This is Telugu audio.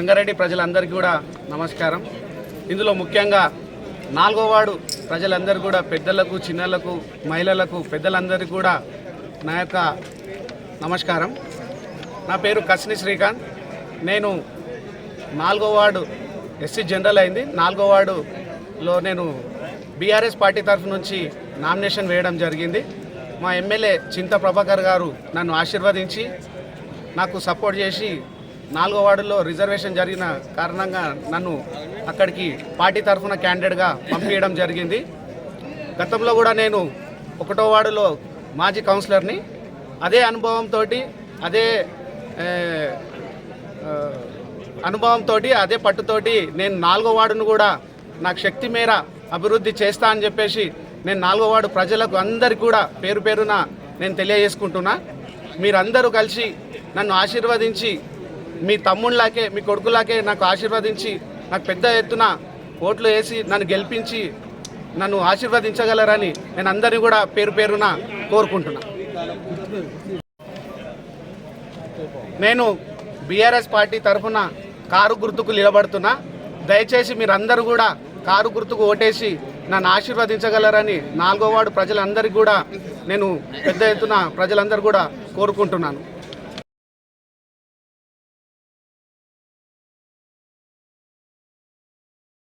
సంగారెడ్డి ప్రజలందరికీ కూడా నమస్కారం. ఇందులో ముఖ్యంగా 4వ వార్డు ప్రజలందరూ కూడా పెద్దలకు, చిన్నలకు, మహిళలకు, పెద్దలందరికీ కూడా నా యొక్క నమస్కారం. నా పేరు కస్ని శ్రీకాంత్. నేను 4వ వార్డు ఎస్సీ జనరల్ అయింది. 4వ వార్డులో నేను బీఆర్ఎస్ పార్టీ తరఫు నుంచి నామినేషన్ వేయడం జరిగింది. మా ఎమ్మెల్యే చింత ప్రభాకర్ గారు నన్ను ఆశీర్వదించి నాకు సపోర్ట్ చేసి 4వ వార్డులో రిజర్వేషన్ జరిగిన కారణంగా నన్ను అక్కడికి పార్టీ తరఫున క్యాండిడేట్గా పంపించడం జరిగింది. గతంలో కూడా నేను 1వ వార్డులో మాజీ కౌన్సిలర్ని. అదే అనుభవంతో అదే పట్టుతోటి నేను 4వ వార్డును కూడా నాకు శక్తి మేర అభివృద్ధి చేస్తా అని చెప్పేసి నేను 4వ వార్డు ప్రజలకు అందరికీ కూడా పేరు పేరున నేను తెలియజేసుకుంటున్నా. మీరందరూ కలిసి నన్ను ఆశీర్వదించి మీ తమ్ముళ్ళకే, మీ కొడుకులాకే నాకు ఆశీర్వదించి నాకు పెద్ద ఎత్తున ఓట్లు వేసి నన్ను గెలిపించి నన్ను ఆశీర్వదించగలరని నేను అందరినీ కూడా పేరు పేరున కోరుకుంటున్నా. నేను బీఆర్ఎస్ పార్టీ తరఫున కారు గుర్తుకు నిలబడుతున్నా. దయచేసి మీరందరూ కూడా కారు గుర్తుకు ఓటేసి నన్ను ఆశీర్వదించగలరని 4వ వార్డు ప్రజలందరికీ కూడా నేను పెద్ద ఎత్తున ప్రజలందరూ కూడా కోరుకుంటున్నాను.